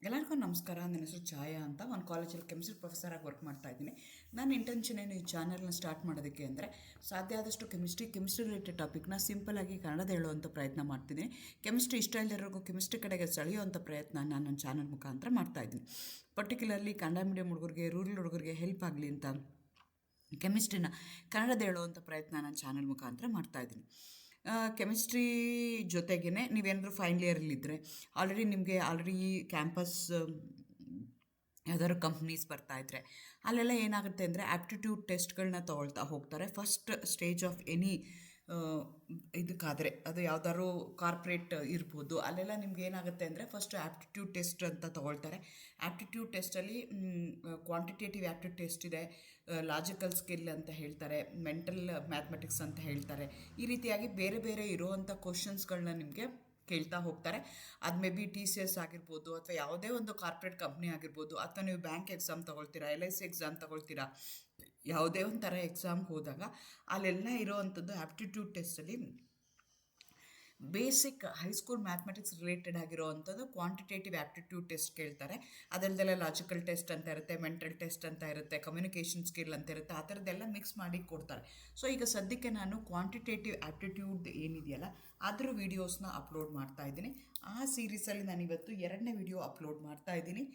ಎಲ್ಲರಿಗೂ ನಮಸ್ಕಾರ. ನನ್ನ ಹೆಸರು ಛಾಯಾ ಅಂತ. ಒಂದು ಕಾಲೇಜಲ್ಲಿ ಕೆಮಿಸ್ಟ್ರಿ ಪ್ರೊಫೆಸರಾಗಿ ವರ್ಕ್ ಮಾಡ್ತಾ ಇದ್ದೀನಿ. ನನ್ನ ಇಂಟೆನ್ಷನ್ ಏನು ಈ ಚಾನಲ್ನ ಸ್ಟಾರ್ಟ್ ಮಾಡೋದಕ್ಕೆ ಅಂದರೆ, ಸಾಧ್ಯ ಆದಷ್ಟು ಕೆಮಿಸ್ಟ್ರಿ ರಿಲೇಟೆಡ್ ಟಾಪಿಕ್ನ ಸಿಂಪಲಾಗಿ ಕನ್ನಡದ ಹೇಳುವಂಥ ಪ್ರಯತ್ನ ಮಾಡ್ತಿದ್ದೀನಿ. ಕೆಮಿಸ್ಟ್ರಿ ಇಷ್ಟ ಇಲ್ಲದವ್ರಿಗೂ ಕೆಮಿಸ್ಟ್ರಿ ಕಡೆಗೆ ಸೆಳೆಯುವಂಥ ಪ್ರಯತ್ನ ನಾನು ನನ್ನ ಚಾನಲ್ ಮುಖಾಂತರ ಮಾಡ್ತಾಯಿದ್ದೀನಿ. ಪರ್ಟಿಕ್ಯುಲರ್ಲಿ ಕನ್ನಡ ಮೀಡಿಯಂ ಹುಡುಗರಿಗೆ, ರೂರಲ್ ಹುಡುಗರಿಗೆ ಹೆಲ್ಪ್ ಆಗಲಿ ಅಂತ ಕೆಮಿಸ್ಟ್ರಿನ ಕನ್ನಡದ ಹೇಳುವಂಥ ಪ್ರಯತ್ನ ನನ್ನ ಚಾನಲ್ ಮುಖಾಂತರ ಮಾಡ್ತಾಯಿದ್ದೀನಿ. ಕೆಮಿಸ್ಟ್ರಿ ಜೊತೆಗೇ ನೀವೇನಾದರೂ ಫೈನಲ್ ಇಯರಲ್ಲಿದ್ದರೆ ಆಲ್ರೆಡಿ ಕ್ಯಾಂಪಸ್ ಯಾವ್ದಾದ್ರು ಕಂಪ್ನೀಸ್ ಬರ್ತಾಯಿದ್ರೆ ಅಲ್ಲೆಲ್ಲ ಏನಾಗುತ್ತೆ ಅಂದರೆ ಆ್ಯಪ್ಟಿಟ್ಯೂಡ್ ಟೆಸ್ಟ್ಗಳನ್ನ ತೊಗೊಳ್ತಾ ಹೋಗ್ತಾರೆ. ಫಸ್ಟ್ ಸ್ಟೇಜ್ ಆಫ್ ಎನಿ ಇದಕ್ಕಾದರೆ ಅದು ಯಾವ್ದಾದ್ರು ಕಾರ್ಪೊರೇಟ್ ಇರ್ಬೋದು, ಅಲ್ಲೆಲ್ಲ ನಿಮ್ಗೆ ಏನಾಗುತ್ತೆ ಅಂದರೆ ಫಸ್ಟ್ ಆ್ಯಪ್ಟಿಟ್ಯೂಡ್ ಟೆಸ್ಟ್ ಅಂತ ತೊಗೊಳ್ತಾರೆ. ಆ್ಯಪ್ಟಿಟ್ಯೂಡ್ ಟೆಸ್ಟಲ್ಲಿ ಕ್ವಾಂಟಿಟೇಟಿವ್ ಆ್ಯಪ್ಟಿಟ್ಯೂಡ್ ಟೆಸ್ಟ್ ಇದೆ, ಲಾಜಿಕಲ್ ಸ್ಕಿಲ್ ಅಂತ ಹೇಳ್ತಾರೆ, ಮೆಂಟಲ್ ಮ್ಯಾಥಮೆಟಿಕ್ಸ್ ಅಂತ ಹೇಳ್ತಾರೆ. ಈ ರೀತಿಯಾಗಿ ಬೇರೆ ಬೇರೆ ಇರುವಂಥ ಕ್ವಶನ್ಸ್ಗಳನ್ನ ನಿಮಗೆ ಕೇಳ್ತಾ ಹೋಗ್ತಾರೆ. ಅದು ಮೇ ಬಿ TCS ಆಗಿರ್ಬೋದು, ಅಥವಾ ಯಾವುದೇ ಒಂದು ಕಾರ್ಪೊರೇಟ್ ಕಂಪ್ನಿ ಆಗಿರ್ಬೋದು, ಅಥವಾ ನೀವು ಬ್ಯಾಂಕ್ ಎಕ್ಸಾಮ್ ತೊಗೊಳ್ತೀರಾ, LIC ಎಕ್ಸಾಮ್ ತೊಗೊಳ್ತೀರಾ, ಯಾವುದೇ ಒಂಥರ ಎಕ್ಸಾಮ್ಗೆ ಹೋದಾಗ ಅಲ್ಲೆಲ್ಲ ಇರೋವಂಥದ್ದು ಆ್ಯಪ್ಟಿಟ್ಯೂಡ್ ಟೆಸ್ಟಲ್ಲಿ ಬೇಸಿಕ್ ಹೈಸ್ಕೂಲ್ ಮ್ಯಾಥಮೆಟಿಕ್ಸ್ ರಿಲೇಟೆಡ್ ಆಗಿರೋವಂಥದ್ದು ಕ್ವಾಂಟಿಟೇಟಿವ್ ಆ್ಯಪ್ಟಿಟ್ಯೂಡ್ ಟೆಸ್ಟ್ ಕೇಳ್ತಾರೆ. ಅದರದ್ದೆಲ್ಲ ಲಾಜಿಕಲ್ ಟೆಸ್ಟ್ ಅಂತ ಇರುತ್ತೆ, ಮೆಂಟಲ್ ಟೆಸ್ಟ್ ಅಂತ ಇರುತ್ತೆ, ಕಮ್ಯುನಿಕೇಷನ್ ಸ್ಕಿಲ್ ಅಂತ ಇರುತ್ತೆ. ಆ ಥರದ್ದೆಲ್ಲ ಮಿಕ್ಸ್ ಮಾಡಿ ಕೊಡ್ತಾರೆ. ಸೊ ಈಗ ಸದ್ಯಕ್ಕೆ ನಾನು ಕ್ವಾಂಟಿಟೇಟಿವ್ ಆ್ಯಪ್ಟಿಟ್ಯೂಡ್ ಏನಿದೆಯಲ್ಲ ಅದರ ವೀಡಿಯೋಸ್ನ ಅಪ್ಲೋಡ್ ಮಾಡ್ತಾ ಇದ್ದೀನಿ. ಆ ಸೀರೀಸಲ್ಲಿ ನಾನಿವತ್ತು 2ನೇ ವಿಡಿಯೋ ಅಪ್ಲೋಡ್ ಮಾಡ್ತಾ ಇದ್ದೀನಿ.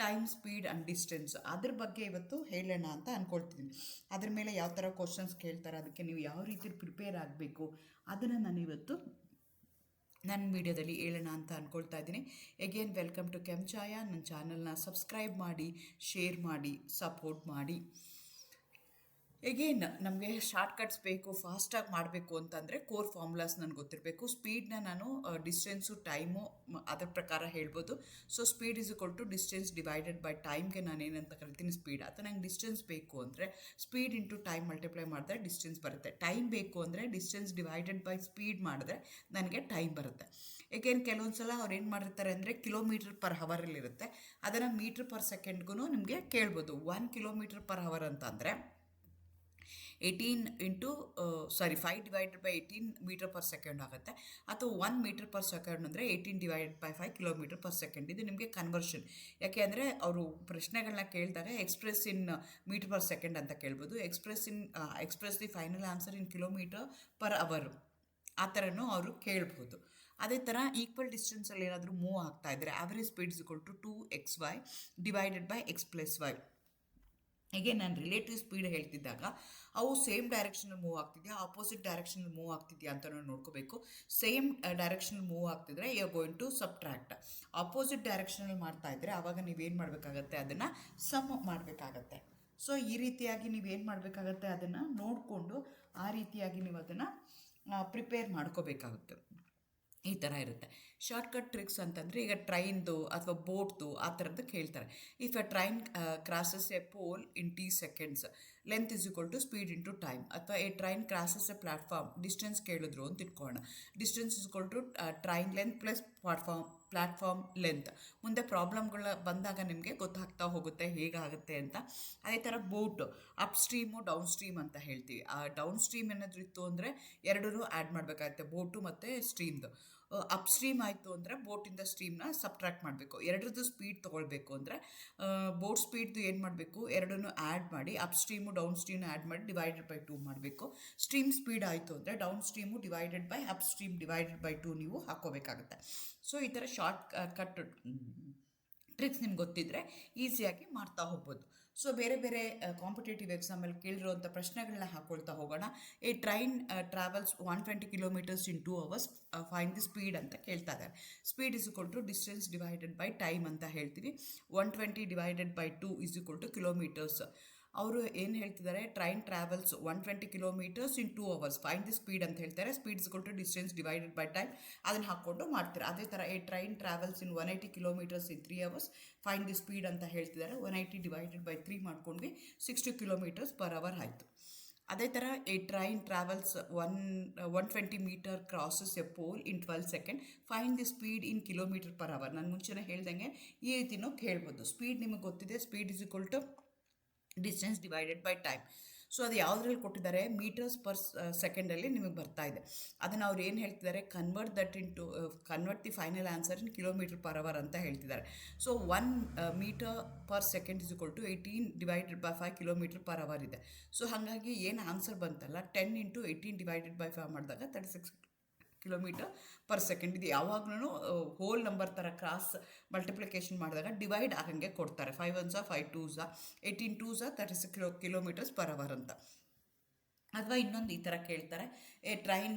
ಟೈಮ್, ಸ್ಪೀಡ್ ಆ್ಯಂಡ್ ಡಿಸ್ಟೆನ್ಸ್ ಅದ್ರ ಬಗ್ಗೆ ಇವತ್ತು ಹೇಳೋಣ ಅಂತ ಅಂದ್ಕೊಳ್ತೀನಿ. ಅದ್ರ ಮೇಲೆ ಯಾವ ಥರ ಕ್ವಶನ್ಸ್ ಕೇಳ್ತಾರೆ, ಅದಕ್ಕೆ ನೀವು ಯಾವ ರೀತಿ ಪ್ರಿಪೇರ್ ಆಗಬೇಕು ಅದನ್ನು ನಾನು ಇವತ್ತು ನನ್ನ ವೀಡಿಯೋದಲ್ಲಿ ಹೇಳೋಣ ಅಂತ ಅಂದ್ಕೊಳ್ತಾ ಇದ್ದೀನಿ. ಎಗೇನ್ ವೆಲ್ಕಮ್ ಟು ಛಾಯಾ. ನನ್ನ ಚಾನಲ್ನ ಸಬ್ಸ್ಕ್ರೈಬ್ ಮಾಡಿ, ಶೇರ್ ಮಾಡಿ, ಸಪೋರ್ಟ್ ಮಾಡಿ. ಎಗೇನ್ ನಮಗೆ ಶಾರ್ಟ್ಕಟ್ಸ್ ಬೇಕು, ಫಾಸ್ಟಾಗಿ ಮಾಡಬೇಕು ಅಂತಂದರೆ ಕೋರ್ ಫಾರ್ಮುಲಾಸ್ ನನಗೆ ಗೊತ್ತಿರಬೇಕು. ಸ್ಪೀಡ್ನ ನಾನು ಡಿಸ್ಟೆನ್ಸು, ಟೈಮು ಅದರ ಪ್ರಕಾರ ಹೇಳ್ಬೋದು. So speed is equal to distance divided by ಟೈಮ್ಗೆ ನಾನು ಏನಂತ ಕರಿತೀನಿ ಸ್ಪೀಡ್. ಅಥವಾ ನಂಗೆ ಡಿಸ್ಟೆನ್ಸ್ ಬೇಕು ಅಂದರೆ ಸ್ಪೀಡ್ ಇಂಟು ಟೈಮ್ ಮಲ್ಟಿಪ್ಲೈ ಮಾಡಿದ್ರೆ ಡಿಸ್ಟೆನ್ಸ್ ಬರುತ್ತೆ. ಟೈಮ್ ಬೇಕು ಅಂದರೆ ಡಿಸ್ಟೆನ್ಸ್ ಡಿವೈಡೆಡ್ ಬೈ ಸ್ಪೀಡ್ ಮಾಡಿದ್ರೆ ನನಗೆ ಟೈಮ್ ಬರುತ್ತೆ. ಏಕೆಂದ್ರೆ ಕೆಲವೊಂದು ಸಲ ಅವ್ರು ಏನು ಮಾಡಿರ್ತಾರೆ ಅಂದರೆ ಕಿಲೋಮೀಟರ್ ಪರ್ ಹವರಲ್ಲಿರುತ್ತೆ, ಅದನ್ನು ಮೀಟ್ರ್ ಪರ್ ಸೆಕೆಂಡ್ಗೂ ನಿಮಗೆ ಕೇಳ್ಬೋದು. 1 ಕಿಲೋಮೀಟರ್ ಪರ್ ಹವರ್ ಅಂತಂದರೆ 5 divided by 18 metre per second ಆಗುತ್ತೆ. ಅಥವಾ 1 ಮೀಟರ್ ಪರ್ ಸೆಕೆಂಡ್ ಅಂದರೆ 18 divided by 5 kilometre per second. ಇದು ನಿಮಗೆ ಕನ್ವರ್ಷನ್. ಯಾಕೆ ಅಂದರೆ ಅವರು ಪ್ರಶ್ನೆಗಳನ್ನ ಕೇಳಿದಾಗ express in metre per second ಅಂತ ಕೇಳ್ಬೋದು, express the final answer in kilometre per hour ಆ ಥರನೂ ಅವರು ಕೇಳ್ಬೋದು. ಅದೇ ಥರ ಈಕ್ವಲ್ ಡಿಸ್ಟೆನ್ಸಲ್ಲಿ ಏನಾದರೂ ಮೂವ್ ಆಗ್ತಾ ಇದ್ದರೆ average speed is equal to 2xy divided by x + y. ಹೀಗೆ ನಾನು ರಿಲೇಟಿವ್ ಸ್ಪೀಡ್ ಹೇಳ್ತಿದ್ದಾಗ ಅವು ಸೇಮ್ ಡೈರೆಕ್ಷನಲ್ಲಿ ಮೂವ್ ಆಗ್ತಿದೆಯಾ, ಆಪೋಸಿಟ್ ಡೈರೆಕ್ಷನಲ್ಲಿ ಮೂವ್ ಆಗ್ತಿದೆಯಾ ಅಂತ ನಾವು ನೋಡ್ಕೋಬೇಕು. ಸೇಮ್ ಡೈರೆಕ್ಷನಲ್ಲಿ ಮೂವ್ ಆಗ್ತಿದ್ರೆ you are going to subtract. Opposite ಡೈರೆಕ್ಷನಲ್ಲಿ ಮಾಡ್ತಾ ಇದ್ದರೆ ಆವಾಗ ನೀವೇನು ಮಾಡಬೇಕಾಗತ್ತೆ, ಅದನ್ನು ಸಮ್ ಮಾಡಬೇಕಾಗತ್ತೆ. ಸೊ ಈ ರೀತಿಯಾಗಿ ನೀವೇನು ಮಾಡಬೇಕಾಗತ್ತೆ, ಅದನ್ನು ನೋಡಿಕೊಂಡು ಆ ರೀತಿಯಾಗಿ ನೀವು ಅದನ್ನು ಪ್ರಿಪೇರ್ ಮಾಡ್ಕೋಬೇಕಾಗುತ್ತೆ. ಈ ಥರ ಇರುತ್ತೆ. ಶಾರ್ಟ್ಕಟ್ ಟ್ರಿಕ್ಸ್ ಅಂತಂದರೆ ಈಗ ಟ್ರೈನ್ದು ಅಥವಾ ಬೋಟ್ದು ಆ ಥರದ್ದು ಕೇಳ್ತಾರೆ. If a train crosses a pole in T seconds, length is equal to speed into time. ಅಥವಾ a train crosses a platform, distance ಕೇಳಿದ್ರು ಅಂತ ಇಟ್ಕೊಳ್ಳೋಣ. Distance is equal to train length plus platform length. ಮುಂದೆ ಪ್ರಾಬ್ಲಮ್ಗಳ ಬಂದಾಗ ನಿಮಗೆ ಗೊತ್ತಾಗ್ತಾ ಹೋಗುತ್ತೆ ಹೇಗಾಗುತ್ತೆ ಅಂತ. ಅದೇ ಥರ boat up stream, down stream ಅಂತ ಹೇಳ್ತೀವಿ. ಆ ಡೌನ್ ಸ್ಟ್ರೀಮ್ ಏನಾದರೂ ಇತ್ತು ಅಂದರೆ ಎರಡೂ ಆ್ಯಡ್ ಮಾಡಬೇಕಾಗುತ್ತೆ, ಬೋಟು ಮತ್ತು ಸ್ಟ್ರೀಮ್ದು. ಅಪ್ ಸ್ಟ್ರೀಮ್ ಆಯಿತು ಅಂದರೆ ಬೋಟಿಂದ ಸ್ಟ್ರೀಮ್ನ ಸಬ್ಟ್ರಾಕ್ಟ್ ಮಾಡಬೇಕು. ಎರಡರದ್ದು ಸ್ಪೀಡ್ ತೊಗೊಳ್ಬೇಕು ಅಂದರೆ ಬೋಟ್ ಸ್ಪೀಡ್ದು ಏನು ಮಾಡಬೇಕು, ಎರಡನ್ನೂ ಆ್ಯಡ್ ಮಾಡಿ ಅಪ್ ಸ್ಟ್ರೀಮು ಡೌನ್ ಸ್ಟ್ರೀಮ್ನ ಆ್ಯಡ್ ಮಾಡಿ ಡಿವೈಡೆಡ್ ಬೈ 2 ಮಾಡಬೇಕು. ಸ್ಟ್ರೀಮ್ ಸ್ಪೀಡ್ ಆಯಿತು ಅಂದರೆ down stream divided by up stream divided by 2 ನೀವು ಹಾಕ್ಕೋಬೇಕಾಗುತ್ತೆ. ಸೊ ಈ ಥರ ಶಾರ್ಟ್ ಕಟ್ ಟ್ರಿಕ್ಸ್ ನಿಮ್ಗೆ ಗೊತ್ತಿದ್ದರೆ ಈಸಿಯಾಗಿ ಮಾಡ್ತಾ ಹೋಗ್ಬೋದು. ಸೊ ಬೇರೆ ಬೇರೆ ಕಾಂಪಿಟೇಟಿವ್ ಎಕ್ಸಾಮಲ್ಲಿ ಕೇಳಿರೋಂಥ ಪ್ರಶ್ನೆಗಳನ್ನ ಹಾಕ್ಕೊಳ್ತಾ ಹೋಗೋಣ. A train travels 120 kilometres in 2 hours, find the speed ಅಂತ ಕೇಳ್ತಾ ಇದ್ದಾರೆ. Speed is equal to distance divided by time ಅಂತ ಹೇಳ್ತೀವಿ. 120 divided by 2 is equal to kilometres. ಅವರು ಏನು ಹೇಳ್ತಿದ್ದಾರೆ, train travels 120 kilometres in 2 hours, find the speed ಅಂತ ಹೇಳ್ತಾರೆ. Speed is equal to distance divided by time, ಅದನ್ನು ಹಾಕ್ಕೊಂಡು ಮಾಡ್ತಾರೆ. ಅದೇ ಥರ a train travels in 180 kilometres in 3 hours, find the speed ಅಂತ ಹೇಳ್ತಿದ್ದಾರೆ. 180 ಡಿವೈಡೆಡ್ ಬೈ 3 ಮಾಡ್ಕೊಂಡ್ವಿ, 60 ಕಿಲೋಮೀಟರ್ಸ್ ಪರ್ ಅವರ್ ಆಯಿತು. ಅದೇ ಥರ a train travels 120 metre crosses a pole in 12 second, find the speed in kilometre per hour. ನಾನು ಮುಂಚೆನೇ ಹೇಳ್ದಂಗೆ ಈ ರೀತಿನೂ ಕೇಳ್ಬೋದು. ಸ್ಪೀಡ್ ನಿಮಗೆ ಗೊತ್ತಿದೆ, speed is equal to distance divided by time. So ಅದು ಯಾವುದ್ರಲ್ಲಿ ಕೊಟ್ಟಿದ್ದಾರೆ, ಮೀಟರ್ಸ್ ಪರ್ ಸೆಕೆಂಡಲ್ಲಿ ನಿಮಗೆ ಬರ್ತಾ ಇದೆ. ಅದನ್ನು ಅವ್ರು ಏನು ಹೇಳ್ತಿದ್ದಾರೆ, convert the final answer in kilometre per hour ಅಂತ ಹೇಳ್ತಿದ್ದಾರೆ. So 1 metre per second is equal to 18/5 kilometre per hour ಇದೆ. ಸೊ ಹಾಗಾಗಿ ಏನು ಆನ್ಸರ್ ಬಂತಲ್ಲ, 10 × 18/5 ಮಾಡಿದಾಗ 36 ಕಿಲೋಮೀಟರ್ ಪರ್ ಸೆಕೆಂಡ್. ಇದು ಯಾವಾಗ್ಲೂ ಹೋಲ್ ನಂಬರ್ ಥರ ಕ್ರಾಸ್ ಮಲ್ಟಿಪ್ಲಿಕೇಶನ್ ಮಾಡಿದಾಗ ಡಿವೈಡ್ ಆಗಂಗೆ ಕೊಡ್ತಾರೆ. 5 1s 5 2s 18 2s 36 kilometres per hour ಅಂತ. ಅಥವಾ ಇನ್ನೊಂದು ಈ ಥರ ಕೇಳ್ತಾರೆ, a train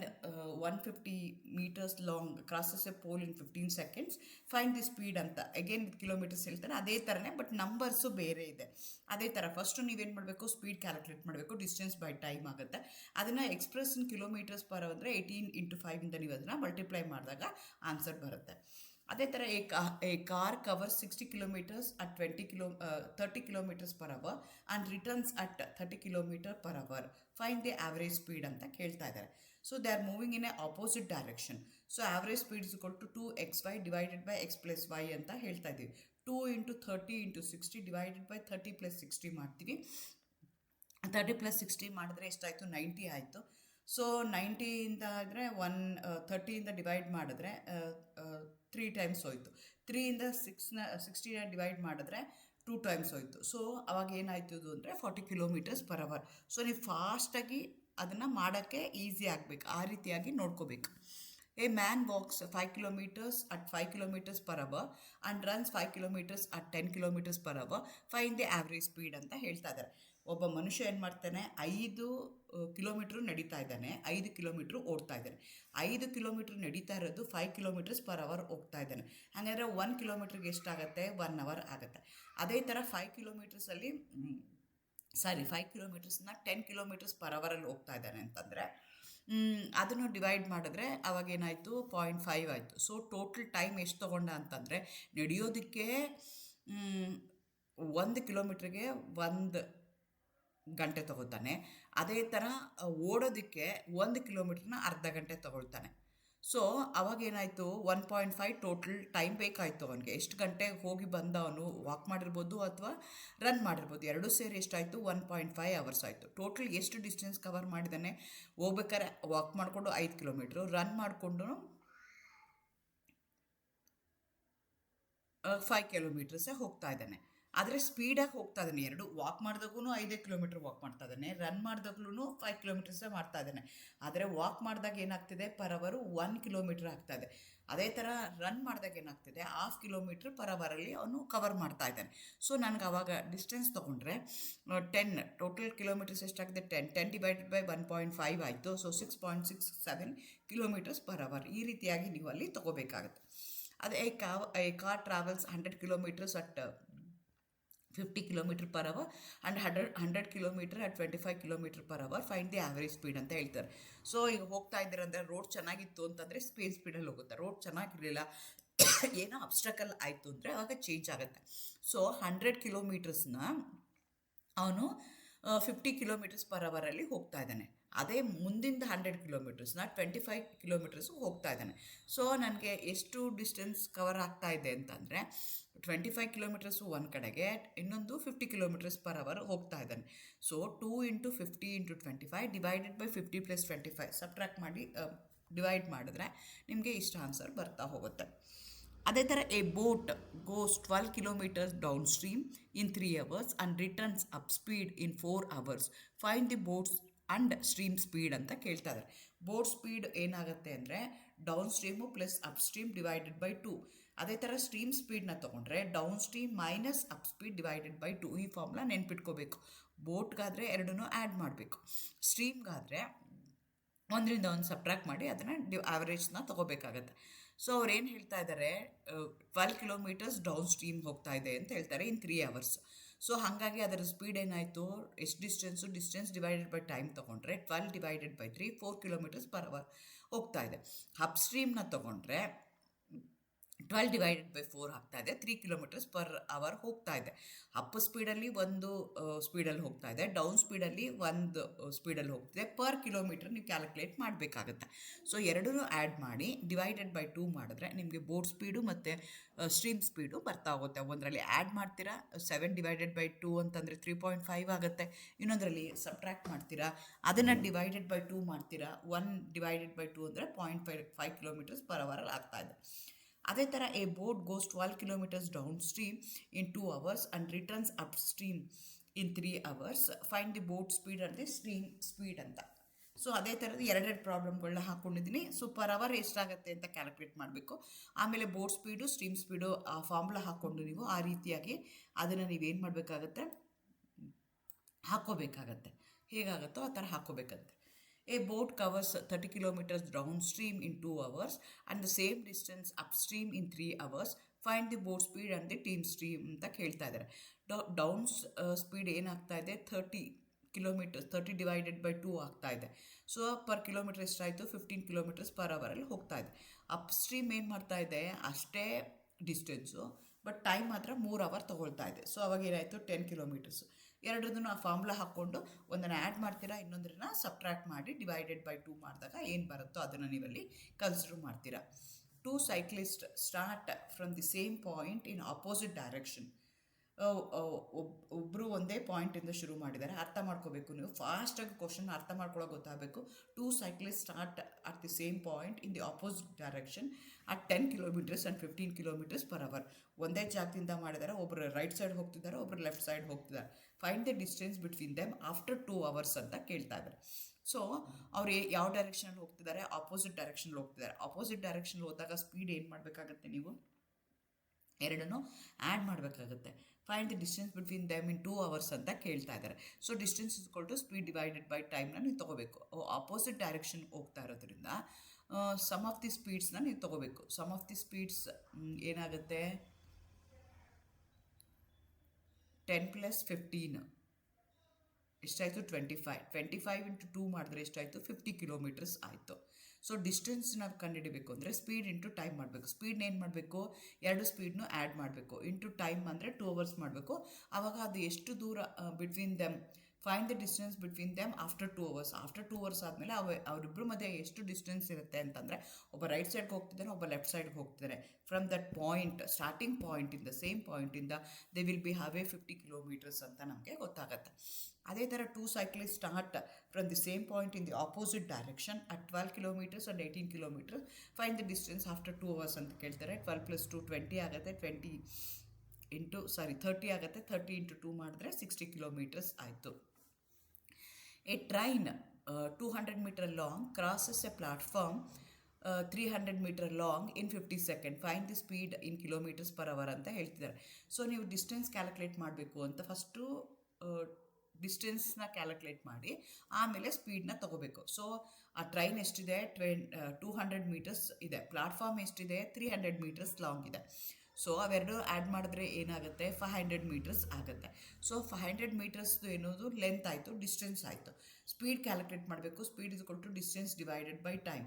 150 metres long crosses a pole in 15 seconds, find the speed ಅಂತ. ಅಗೇನ್ ಕಿಲೋಮೀಟರ್ಸ್ ಹೇಳ್ತಾರೆ, ಅದೇ ಥರನೇ ಬಟ್ ನಂಬರ್ಸು ಬೇರೆ ಇದೆ. ಅದೇ ಥರ ಫಸ್ಟು ನೀವೇನು ಮಾಡಬೇಕು, ಸ್ಪೀಡ್ ಕ್ಯಾಲ್ಕುಲೇಟ್ ಮಾಡಬೇಕು, ಡಿಸ್ಟೆನ್ಸ್ ಬೈ ಟೈಮ್ ಆಗುತ್ತೆ. ಅದನ್ನು ಎಕ್ಸ್ಪ್ರೆಸ್ ಇನ್ ಕಿಲೋಮೀಟರ್ಸ್ ಪರ್ ಅಂದರೆ 18 × 5 ನೀವು ಅದನ್ನು ಮಲ್ಟಿಪ್ಲೈ ಮಾಡಿದಾಗ ಆನ್ಸರ್ ಬರುತ್ತೆ. ಅದೇ ಥರ a car covers 60 kilometres at 30 kilometres per hour and returns at 30 kilometre per hour, find the average speed ಅಂತ ಕೇಳ್ತಾ ಇದ್ದಾರೆ. So they are moving in a opposite direction. So average speed is equal to 2xy divided by x + y ಅಂತ ಹೇಳ್ತಾ ಇದ್ದೀವಿ. 2 × 30 × 60 divided by 30 + 60 ಮಾಡ್ತೀವಿ. 30 + 60 ಮಾಡಿದ್ರೆ ಎಷ್ಟಾಯಿತು, 90 ಆಯಿತು. ಸೊ 90ಇಂದ ಆದರೆ 30ಇಂದ ಡಿವೈಡ್ ಮಾಡಿದ್ರೆ 3 ಟೈಮ್ಸ್ ಹೋಯಿತು. 3ಇಂದ 60ನ ಡಿವೈಡ್ ಮಾಡಿದ್ರೆ 2 ಟೈಮ್ಸ್ ಹೋಯಿತು. ಸೊ ಅವಾಗ ಏನಾಯ್ತು ಅಂದರೆ 40 ಕಿಲೋಮೀಟರ್ಸ್ ಪರ್ ಅವರ್. ಸೊ ನೀವು ಫಾಸ್ಟಾಗಿ ಅದನ್ನು ಮಾಡೋಕ್ಕೆ ಈಸಿ ಆಗಬೇಕು, ಆ ರೀತಿಯಾಗಿ ನೋಡ್ಕೋಬೇಕು. A man walks 5 kilometres at 5 kilometres per hour and runs 5 kilometres at 10 kilometres per hour, find the average speed ಅಂತ ಹೇಳ್ತಾ ಇದ್ದಾರೆ. ಒಬ್ಬ ಮನುಷ್ಯ ಏನು ಮಾಡ್ತಾನೆ, 5 ಕಿಲೋಮೀಟ್ರ್ ನಡೀತಾ ಇದ್ದಾನೆ, 5 ಕಿಲೋಮೀಟ್ರ್ ಓಡ್ತಾ ಇದ್ದಾನೆ. 5 ಕಿಲೋಮೀಟ್ರ್ ನಡೀತಾ ಇರೋದು 5 ಕಿಲೋಮೀಟರ್ಸ್ ಪರ್ ಅವರ್ ಹೋಗ್ತಾ ಇದ್ದಾನೆ. ಹಾಗಾದರೆ 1 ಕಿಲೋಮೀಟ್ರಿಗೆ ಎಷ್ಟಾಗುತ್ತೆ, 1 ಅವರ್ ಆಗುತ್ತೆ. ಅದೇ ಥರ 5 ಕಿಲೋಮೀಟರ್ಸ್ನ 10 ಕಿಲೋಮೀಟರ್ಸ್ ಪರ್ ಅವರಲ್ಲಿ ಹೋಗ್ತಾ ಇದ್ದಾನೆ ಅಂತಂದರೆ ಅದನ್ನು ಡಿವೈಡ್ ಮಾಡಿದ್ರೆ ಅವಾಗೇನಾಯಿತು, 0.5 ಆಯಿತು. ಸೊ ಟೋಟಲ್ ಟೈಮ್ ಎಷ್ಟು ತೊಗೊಂಡ ಅಂತಂದರೆ, ನಡೆಯೋದಕ್ಕೆ 1 ಕಿಲೋಮೀಟ್ರಿಗೆ 1 ಗಂಟೆ ತೊಗೊಳ್ತಾನೆ. ಅದೇ ಥರ ಓಡೋದಕ್ಕೆ 1 ಕಿಲೋಮೀಟ್ರನ್ನ ಅರ್ಧ ಗಂಟೆ ತೊಗೊಳ್ತಾನೆ. ಸೊ ಅವಾಗೇನಾಯಿತು, 1.5 ಟೋಟಲ್ ಟೈಮ್ ಬೇಕಾಯಿತು ಅವನಿಗೆ. ಎಷ್ಟು ಗಂಟೆ ಹೋಗಿ ಬಂದ ಅವನು, ವಾಕ್ ಮಾಡಿರ್ಬೋದು ಅಥವಾ ರನ್ ಮಾಡಿರ್ಬೋದು, ಎರಡೂ ಸೇರಿ ಎಷ್ಟಾಯಿತು, 1.5 ಅವರ್ಸ್ ಆಯಿತು. ಟೋಟಲ್ ಎಷ್ಟು ಡಿಸ್ಟೆನ್ಸ್ ಕವರ್ ಮಾಡಿದ್ದಾನೆ, ಹೋಗ್ಬೇಕಾದ್ರೆ ವಾಕ್ ಮಾಡಿಕೊಂಡು 5 ಕಿಲೋಮೀಟ್ರು, ರನ್ ಮಾಡಿಕೊಂಡು 5 ಕಿಲೋಮೀಟರ್ಸೇ ಹೋಗ್ತಾ ಇದ್ದಾನೆ. ಆದರೆ ಸ್ಪೀಡಾಗಿ ಹೋಗ್ತಾ ಇದ್ದಾನೆ. ಎರಡು ವಾಕ್ ಮಾಡಿದಾಗೂ 5 ಕಿಲೋಮೀಟ್ರ್ ವಾಕ್ ಮಾಡ್ತಾ ಇದ್ದಾನೆ, ರನ್ ಮಾಡಿದಾಗ್ಲೂ 5 ಕಿಲೋಮೀಟರ್ಸೇ ಮಾಡ್ತಾ ಇದ್ದಾನೆ. ಆದರೆ ವಾಕ್ ಮಾಡಿದಾಗ ಏನಾಗ್ತಿದೆ, ಪರ್ ಅವರು 1 ಕಿಲೋಮೀಟ್ರ್ ಆಗ್ತಾಯಿದೆ. ಅದೇ ಥರ ರನ್ ಮಾಡಿದಾಗ ಏನಾಗ್ತಿದೆ, 1/2 ಕಿಲೋಮೀಟ್ರ್ ಪರ್ ಅವರಲ್ಲಿ ಅವನು ಕವರ್ ಮಾಡ್ತಾ ಇದ್ದಾನೆ. ಸೊ ನನಗೆ ಆವಾಗ ಡಿಸ್ಟೆನ್ಸ್ ತೊಗೊಂಡ್ರೆ 10 ಟೋಟಲ್ ಕಿಲೋಮೀಟರ್ಸ್ ಎಷ್ಟಾಗಿದೆ, 10 ಡಿವೈಡೆಡ್ ಬೈ 1.5 ಆಯಿತು. So 6.67 kilometres per hour. ಈ ರೀತಿಯಾಗಿ ನೀವು ಅಲ್ಲಿ ತೊಗೋಬೇಕಾಗತ್ತೆ. ಅದೇ a car travels 100 kilometres at 50 kilometre per hour and 100 kilometre at 25 kilometre per hour, find the average speed ಅಂತ ಹೇಳ್ತಾರೆ. ಸೊ ಈಗ ಹೋಗ್ತಾ ಇದ್ದೀರಂದರೆ, ರೋಡ್ ಚೆನ್ನಾಗಿತ್ತು ಅಂತಂದರೆ ಸ್ಪೀಡಲ್ಲಿ ಹೋಗುತ್ತೆ. ರೋಡ್ ಚೆನ್ನಾಗಿರಲಿಲ್ಲ, ಏನೋ ಅಬ್ಸ್ಟ್ರಕಲ್ ಆಯಿತು ಅಂದರೆ ಆವಾಗ ಚೇಂಜ್ ಆಗುತ್ತೆ. ಸೊ 100 ಕಿಲೋಮೀಟರ್ಸ್ನ ಅವನು 50 ಕಿಲೋಮೀಟರ್ಸ್ ಪರ್ ಅವರಲ್ಲಿ ಹೋಗ್ತಾ ಇದ್ದಾನೆ. ಅದೇ ಮುಂದಿಂದ 100 ಕಿಲೋಮೀಟರ್ಸ್ನ 25 ಕಿಲೋಮೀಟರ್ಸು ಹೋಗ್ತಾ ಇದ್ದಾನೆ. ಸೊ ನನಗೆ ಎಷ್ಟು ಡಿಸ್ಟೆನ್ಸ್ ಕವರ್ ಆಗ್ತಾ ಇದೆ ಅಂತಂದರೆ, 25 ಕಿಲೋಮೀಟರ್ಸು ಒಂದು ಕಡೆಗೆ, ಇನ್ನೊಂದು 50 ಕಿಲೋಮೀಟರ್ಸ್ ಪರ್ ಅವರ್ ಹೋಗ್ತಾ ಇದ್ದಾನೆ. ಸೊ 2 × 50 × 25 ಡಿವೈಡೆಡ್ ಬೈ 50 + 25 ಸಬ್ಟ್ರಾಕ್ಟ್ ಮಾಡಿ ಡಿವೈಡ್ ಮಾಡಿದ್ರೆ ನಿಮಗೆ ಇಷ್ಟು ಆನ್ಸರ್ ಬರ್ತಾ ಹೋಗುತ್ತೆ. ಅದೇ ಥರ a boat goes 12 kilometres downstream in 3 hours and returns up speed in 4 hours, find the boats and stream speed ಅಂತ ಕೇಳ್ತಾ ಇದ್ದಾರೆ. ಬೋಟ್ ಸ್ಪೀಡ್ ಏನಾಗುತ್ತೆ ಅಂದರೆ, downstream plus upstream divided by 2. ಅದೇ ಥರ ಸ್ಟ್ರೀಮ್ ಸ್ಪೀಡ್ನ ತೊಗೊಂಡ್ರೆ down stream minus up speed divided by 2. ಈ ಫಾರ್ಮ್ನ ನೆನ್ಪಿಟ್ಕೋಬೇಕು. ಬೋಟ್ಗಾದರೆ ಎರಡನ್ನೂ ಆ್ಯಡ್ ಮಾಡಬೇಕು, ಸ್ಟ್ರೀಮ್ಗಾದರೆ ಒಂದರಿಂದ ಒಂದು ಸಬ್ಟ್ರಾಕ್ಟ್ ಮಾಡಿ ಅದನ್ನು ಆವ್ರೇಜ್ನ ತೊಗೋಬೇಕಾಗತ್ತೆ. ಸೊ ಅವ್ರು ಏನು ಹೇಳ್ತಾ ಇದ್ದಾರೆ, 12 ಕಿಲೋಮೀಟರ್ಸ್ ಡೌನ್ ಸ್ಟ್ರೀಮ್ ಹೋಗ್ತಾ ಇದೆ ಅಂತ ಹೇಳ್ತಾರೆ ಇನ್ 3 hours. ಸೊ ಹಾಗಾಗಿ ಅದರ ಸ್ಪೀಡ್ ಏನಾಯಿತು, ಎಷ್ಟು ಡಿಸ್ಟೆನ್ಸ್ ಡಿವೈಡೆಡ್ ಬೈ ಟೈಮ್ ತೊಗೊಂಡ್ರೆ 12 divided by 3 4 kilometres per hour ಹೋಗ್ತಾ ಇದೆ. ಅಪ್ ಸ್ಟ್ರೀಮ್ನ ತೊಗೊಂಡ್ರೆ 12/4 ಆಗ್ತಾ ಇದೆ, 3 ಕಿಲೋಮೀಟರ್ಸ್ ಪರ್ ಅವರ್ ಹೋಗ್ತಾ ಇದೆ. ಅಪ್ ಸ್ಪೀಡಲ್ಲಿ ಒಂದು ಸ್ಪೀಡಲ್ಲಿ ಹೋಗ್ತಾ ಇದೆ, ಡೌನ್ ಸ್ಪೀಡಲ್ಲಿ ಒಂದು ಸ್ಪೀಡಲ್ಲಿ ಹೋಗ್ತಿದೆ. ಪರ್ ಕಿಲೋಮೀಟರ್ ನೀವು ಕ್ಯಾಲ್ಕುಲೇಟ್ ಮಾಡಬೇಕಾಗತ್ತೆ. ಸೊ ಎರಡೂ ಆ್ಯಡ್ ಮಾಡಿ /2 ಮಾಡಿದ್ರೆ ನಿಮಗೆ ಬೋಟ್ ಸ್ಪೀಡು ಮತ್ತು ಸ್ಟ್ರೀಮ್ ಸ್ಪೀಡು ಬರ್ತಾ ಹೋಗುತ್ತೆ. ಒಂದರಲ್ಲಿ ಆ್ಯಡ್ ಮಾಡ್ತೀರಾ 7/2 ಅಂತಂದರೆ 3.5 ಆಗುತ್ತೆ, ಇನ್ನೊಂದರಲ್ಲಿ ಸಬ್ಟ್ರ್ಯಾಕ್ಟ್ ಮಾಡ್ತೀರಾ, ಅದನ್ನು /2 ಮಾಡ್ತೀರಾ, 1/2 ಅಂದರೆ 0.5 ಕಿಲೋಮೀಟರ್ಸ್ ಪರ್ ಅವರಲ್ಲಿ ಆಗ್ತಾ ಇದೆ. ಅದೇ ಥರ a boat goes 12 kilometres downstream in 2 hours and returns upstream in 3 hours. Find the boat speed and the stream speed ಅಂತ. ಸೊ ಅದೇ ಥರದ ಎರಡೆರಡು ಪ್ರಾಬ್ಲಮ್ಗಳನ್ನ ಹಾಕ್ಕೊಂಡಿದ್ದೀನಿ. ಸೊ ಪರ್ ಅವರ್ ಎಷ್ಟಾಗುತ್ತೆ ಅಂತ ಕ್ಯಾಲ್ಕುಲೇಟ್ ಮಾಡಬೇಕು. ಆಮೇಲೆ ಬೋಟ್ ಸ್ಪೀಡು ಸ್ಟ್ರೀಮ್ ಸ್ಪೀಡು ಆ ಫಾರ್ಮುಲಾ ಹಾಕ್ಕೊಂಡು ನೀವು ಆ ರೀತಿಯಾಗಿ ಅದನ್ನು ನೀವೇನು ಮಾಡಬೇಕಾಗತ್ತೆ, ಹಾಕ್ಕೋಬೇಕಾಗತ್ತೆ. ಹೇಗಾಗುತ್ತೋ ಆ ಥರ ಹಾಕ್ಕೋಬೇಕಂತೆ. A boat covers 30 kilometers downstream in 2 hours and the same distance upstream in 3 hours. Find the boat speed and the team stream ಅಂತ ಕೇಳ್ತಾ ಇದ್ದಾರೆ. ಡೌನ್ ಸ್ಪೀಡ್ ಏನಾಗ್ತಾ ಇದೆ, 30 ಕಿಲೋಮೀಟರ್ಸ್, 30/2 ಆಗ್ತಾ ಇದೆ. ಸೊ ಪರ್ ಕಿಲೋಮೀಟರ್ ಎಷ್ಟಾಯಿತು, 15 ಕಿಲೋಮೀಟರ್ಸ್ ಪರ್ ಅವರಲ್ಲಿ ಹೋಗ್ತಾ ಇದೆ. ಅಪ್ ಸ್ಟ್ರೀಮ್ ಏನು ಮಾಡ್ತಾ ಇದೆ, ಅಷ್ಟೇ ಡಿಸ್ಟೆನ್ಸು, ಬಟ್ ಟೈಮ್ ಮಾತ್ರ 3 ಅವರ್ ತೊಗೊಳ್ತಾ ಇದೆ. ಸೊ ಅವಾಗ ಏನಾಯಿತು, 10 ಕಿಲೋಮೀಟರ್ಸು. ಎರಡರದನ್ನು ಆ ಫಾರ್ಮುಲಾ ಹಾಕ್ಕೊಂಡು ಒಂದನ್ನು ಆ್ಯಡ್ ಮಾಡ್ತೀರಾ, ಇನ್ನೊಂದನ್ನು ಸಬ್ಟ್ರ್ಯಾಕ್ಟ್ ಮಾಡಿ /2 ಮಾಡಿದಾಗ ಏನು ಬರುತ್ತೋ ಅದನ್ನು ನೀವಲ್ಲಿ ಕನ್ಸಿಡರ್ ಮಾಡ್ತೀರಾ. 2 cyclists start from the same point in opposite direction. ಒಬ್ಬರು ಒಂದೇ ಪಾಯಿಂಟಿಂದ ಶುರು ಮಾಡಿದ್ದಾರೆ. ಅರ್ಥ ಮಾಡ್ಕೋಬೇಕು ನೀವು, ಫಾಸ್ಟಾಗಿ ಕ್ವಶನ್ ಅರ್ಥ ಮಾಡ್ಕೊಳ್ಳೋ ಗೊತ್ತಾಗಬೇಕು. 2 cyclists start at the same point in the opposite direction at 10 kilometers and 15 kilometers per hour. ಒಂದೇ ಜಾಗದಿಂದ ಮಾಡಿದ್ದಾರೆ. ಒಬ್ಬರು ರೈಟ್ ಸೈಡ್ ಹೋಗ್ತಿದ್ದಾರೆ, ಒಬ್ಬರು ಲೆಫ್ಟ್ ಸೈಡ್ ಹೋಗ್ತಿದ್ದಾರೆ. Find the distance between them after 2 hours ಅಂತ ಕೇಳ್ತಾ ಇದ್ದಾರೆ. ಸೊ ಅವ್ರು ಯಾವ ಡೈರೆಕ್ಷನಲ್ಲಿ ಹೋಗ್ತಿದ್ದಾರೆ, ಆಪೋಸಿಟ್ ಡೈರೆಕ್ಷನಲ್ಲಿ ಹೋಗ್ತಿದ್ದಾರೆ. ಆಪೋಸಿಟ್ ಡೈರೆಕ್ಷನಲ್ಲಿ ಹೋದಾಗ ಸ್ಪೀಡ್ ಏನು ಮಾಡಬೇಕಾಗತ್ತೆ, ನೀವು ಎರಡನ್ನೂ ಆ್ಯಡ್ ಮಾಡಬೇಕಾಗುತ್ತೆ. Find the distance between them in 2 hours ಅಂತ ಕೇಳ್ತಾ ಇದ್ದಾರೆ. ಸೊ ಡಿಸ್ಟೆನ್ಸ್ = ಸ್ಪೀಡ್ / ಟೈಮ್ನ ನೀವು ತೊಗೋಬೇಕು. ಆಪೋಸಿಟ್ ಡೈರೆಕ್ಷನ್ ಹೋಗ್ತಾ ಇರೋದ್ರಿಂದ ಸಮ್ ಆಫ್ ದಿ ಸ್ಪೀಡ್ಸ್ನ ನೀವು ತೊಗೋಬೇಕು. ಸಮ್ ಆಫ್ ದಿ ಸ್ಪೀಡ್ಸ್ ಏನಾಗುತ್ತೆ, 10 + 15 ಎಷ್ಟಾಯಿತು, 25 × 2 ಮಾಡಿದ್ರೆ ಎಷ್ಟಾಯಿತು, 50 ಕಿಲೋಮೀಟರ್ಸ್ ಆಯಿತು. ಸೊ ಡಿಸ್ಟೆನ್ಸ್ ನಾವು ಕಂಡುಹಿಡಬೇಕು ಅಂದರೆ ಸ್ಪೀಡ್ ಇಂಟು ಟೈಮ್ ಮಾಡಬೇಕು. ಸ್ಪೀಡ್ನ ಏನು ಮಾಡಬೇಕು, ಎರಡು ಸ್ಪೀಡ್ನು ಆ್ಯಡ್ ಮಾಡಬೇಕು. ಇಂಟು ಟೈಮ್ ಅಂದರೆ 2 hours ಮಾಡಬೇಕು. ಆವಾಗ ಅದು ಎಷ್ಟು ದೂರ between them, find the distance between them after 2 hours. After 2 hours ಆದಮೇಲೆ ಅವರಿಬ್ಬರ ಮಧ್ಯೆ ಎಷ್ಟು ಡಿಸ್ಟೆನ್ಸ್ ಇರುತ್ತೆ ಅಂತಂದರೆ, ಒಬ್ಬ ರೈಟ್ ಸೈಡ್ಗೆ ಹೋಗ್ತಿದ್ದಾನೆ, ಒಬ್ಬ ಲೆಫ್ಟ್ ಸೈಡ್ಗೆ ಹೋಗ್ತಿದ್ದಾನೆ. ಫ್ರಮ್ ದಟ್ ಪಾಯಿಂಟ್, ಸ್ಟಾರ್ಟಿಂಗ್ ಪಾಯಿಂಟಿಂದ, ಸೇಮ್ ಪಾಯಿಂಟಿಂದ they will be have 50 kilometers ಅಂತ ನಮಗೆ ಗೊತ್ತಾಗುತ್ತೆ. ಅದೇ ಥರ 2 cyclists start from the same point in the opposite direction at 12 kilometers and 18 kilometers. Find the distance after 2 hours ಅಂತ ಕೇಳ್ತಾರೆ. 12 + 2 20 ಆಗುತ್ತೆ. 30 ಆಗುತ್ತೆ. 30 × 2 ಮಾಡಿದ್ರೆ 60 kilometers ಆಯಿತು. A train 200 meter long crosses a platform 300 meter long in 50 seconds. Find the speed in kilometers per hour ಅಂತ ಹೇಳ್ತಿದ್ದಾರೆ. So ನೀವು distance calculate ಮಾಡಬೇಕು ಅಂತ ಫಸ್ಟು ಡಿಸ್ಟೆನ್ಸ್ನ ಕ್ಯಾಲ್ಕುಲೇಟ್ ಮಾಡಿ ಆಮೇಲೆ ಸ್ಪೀಡ್ನ ತೊಗೋಬೇಕು. ಸೊ ಆ ಟ್ರೈನ್ ಎಷ್ಟಿದೆ, 200 meters ಇದೆ. ಪ್ಲಾಟ್ಫಾರ್ಮ್ ಎಷ್ಟಿದೆ, 300 meters ಲಾಂಗ್ ಇದೆ. ಸೊ ಅವೆರಡು ಆ್ಯಡ್ ಮಾಡಿದ್ರೆ ಏನಾಗುತ್ತೆ, 500 meters ಆಗುತ್ತೆ. ಸೊ 500 meters ಏನೋದು ಲೆಂತ್ ಆಯಿತು, ಡಿಸ್ಟೆನ್ಸ್ ಆಯಿತು. ಸ್ಪೀಡ್ ಕ್ಯಾಲ್ಕುಲೇಟ್ ಮಾಡಬೇಕು. Speed = distance / time.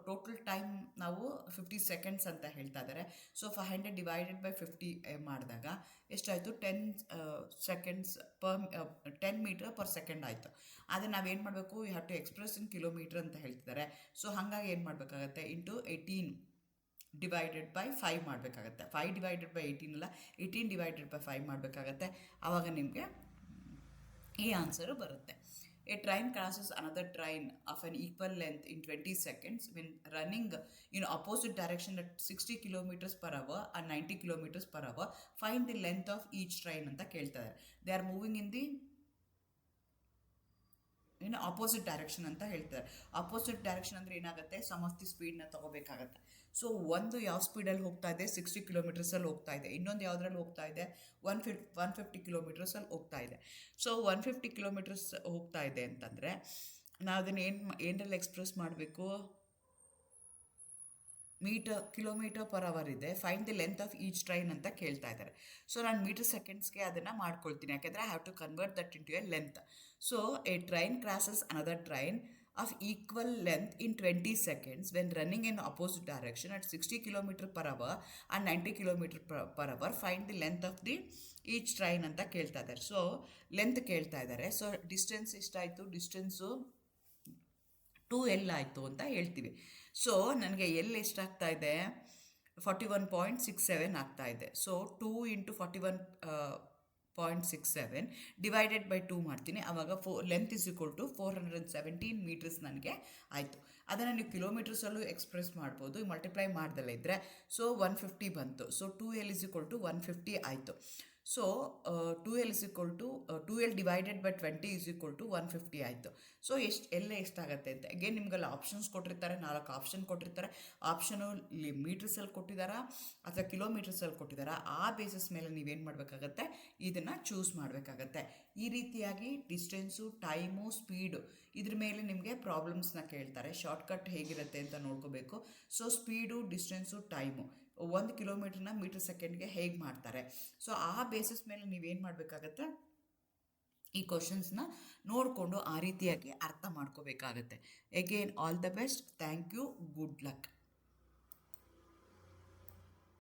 Total time ನಾವು 50 seconds ಅಂತ ಹೇಳ್ತಾ ಇದ್ದಾರೆ. ಸೊ 500 / 50 ಮಾಡಿದಾಗ ಎಷ್ಟಾಯಿತು, 10 seconds per 10 meter per second ಆಯಿತು. ಅದನ್ನು ನಾವೇನು ಮಾಡಬೇಕು, you have to express in kilometre ಅಂತ ಹೇಳ್ತಿದ್ದಾರೆ. ಸೊ ಹಾಗಾಗಿ ಏನು ಮಾಡಬೇಕಾಗತ್ತೆ, ಇಂಟು 18 / 5 ಮಾಡಬೇಕಾಗತ್ತೆ. 5 / 18 ಅಲ್ಲ, 18 / 5 ಮಾಡಬೇಕಾಗತ್ತೆ. ಆವಾಗ ನಿಮಗೆ ಈ ಆನ್ಸರು ಬರುತ್ತೆ. A train crosses another train of an equal length in 20 seconds when running in opposite direction at 60 kilometers per hour and 90 kilometers per hour. Find the length of each train ಅಂತ ಕೇಳ್ತಾರೆ. They are moving in opposite direction ಅಂತ ಹೇಳ್ತಾರೆ. Opposite direction ಅಂದರೆ ಏನಾಗುತ್ತೆ, some of the ಸ್ಪೀಡ್ನ ತೊಗೋಬೇಕಾಗತ್ತೆ. So ಒಂದು ಯಾವ ಸ್ಪೀಡಲ್ಲಿ ಹೋಗ್ತಾ ಇದೆ, 60 kilometers ಹೋಗ್ತಾ ಇದೆ. ಇನ್ನೊಂದು ಯಾವುದ್ರಲ್ಲಿ ಹೋಗ್ತಾ ಇದೆ, 150 kilometers ಹೋಗ್ತಾ ಇದೆ. ಸೊ 150 kilometers ಹೋಗ್ತಾ ಇದೆ ಅಂತಂದರೆ ನಾವು ಅದನ್ನು ಏನರಲ್ಲಿ ಎಕ್ಸ್ಪ್ರೆಸ್ ಮಾಡಬೇಕು, ಕಿಲೋಮೀಟರ್ ಪರ್ ಅವರ್ ಇದೆ. Find the length of each train ಅಂತ ಕೇಳ್ತಾ ಇದ್ದಾರೆ. ಸೊ ನಾನು ಮೀಟರ್ ಸೆಕೆಂಡ್ಸ್ಗೆ ಅದನ್ನು ಮಾಡ್ಕೊಳ್ತೀನಿ, ಯಾಕೆಂದರೆ I have to convert that into a length. So a train crosses another train of equal length in 20 seconds when running in opposite direction at 60 kilometre per hour and 90 kilometre per hour find the length of the each train ಅಂತ ಕೇಳ್ತಾ ಇದ್ದಾರೆ. So length ಕೇಳ್ತಾ ಇದ್ದಾರೆ. So distance ಎಷ್ಟಾಯಿತು, distance 2L ಆಯಿತು ಅಂತ ಹೇಳ್ತೀವಿ. So ನನಗೆ ಎಲ್ ಎಷ್ಟಾಗ್ತಾ ಇದೆ, 41.67 ಆಗ್ತಾ ಇದೆ. ಸೊ 2 ಇಂಟು 41.67 ಡಿವೈಡೆಡ್ ಬೈ 2 ಮಾಡ್ತೀನಿ. ಆವಾಗ length is equal to 417 metres ನನಗೆ ಆಯಿತು. ಅದನ್ನು ನೀವು ಕಿಲೋಮೀಟರ್ಸಲ್ಲೂ ಎಕ್ಸ್ಪ್ರೆಸ್ ಮಾಡ್ಬೋದು, ಮಲ್ಟಿಪ್ಲೈ ಮಾಡ್ದಲ್ಲ ಇದ್ದರೆ. ಸೊ 150 ಬಂತು. So 2L is equal to 150 ಆಯಿತು. So 2L is equal to 2L divided by 20 is equal to 150 ಆಯಿತು. ಸೊ ಎಲ್ಲ ಎಷ್ಟಾಗುತ್ತೆ ಅಂತ ಅಗೇನ್ ನಿಮ್ಗೆಲ್ಲ ಆಪ್ಷನ್ಸ್ ಕೊಟ್ಟಿರ್ತಾರೆ, 4 ಆಪ್ಷನ್ ಕೊಟ್ಟಿರ್ತಾರೆ. ಆಪ್ಷನು ಮೀಟರ್ಸಲ್ಲಿ ಕೊಟ್ಟಿದ್ದಾರಾ ಅಥವಾ ಕಿಲೋಮೀಟರ್ಸಲ್ಲಿ ಕೊಟ್ಟಿದ್ದಾರಾ, ಆ ಬೇಸಿಸ್ ಮೇಲೆ ನೀವೇನು ಮಾಡಬೇಕಾಗತ್ತೆ, ಇದನ್ನು ಚೂಸ್ ಮಾಡಬೇಕಾಗತ್ತೆ. ಈ ರೀತಿಯಾಗಿ ಡಿಸ್ಟೆನ್ಸು, ಟೈಮು, ಸ್ಪೀಡು ಇದ್ರ ಮೇಲೆ ನಿಮಗೆ ಪ್ರಾಬ್ಲಮ್ಸ್ನ ಕೇಳ್ತಾರೆ. ಶಾರ್ಟ್ಕಟ್ ಹೇಗಿರುತ್ತೆ ಅಂತ ನೋಡ್ಕೋಬೇಕು. ಸೊ ಸ್ಪೀಡು, ಡಿಸ್ಟೆನ್ಸು, ಟೈಮು 1 ಕಿಲೋಮೀಟರ್ನ ಮೀಟರ್ ಸೆಕೆಂಡ್ಗೆ ಹೇಗೆ ಮಾಡ್ತಾರೆ. ಸೊ ಆ ಬೇಸಿಸ್ ಮೇಲೆ ನೀವೇನು ಮಾಡಬೇಕಾಗತ್ತೆ, ಈ ಕ್ವಶನ್ಸ್ನ ನೋಡಿಕೊಂಡು ಆ ರೀತಿಯಾಗಿ ಅರ್ಥ ಮಾಡ್ಕೋಬೇಕಾಗತ್ತೆ. Again all the best. Thank you. Good luck.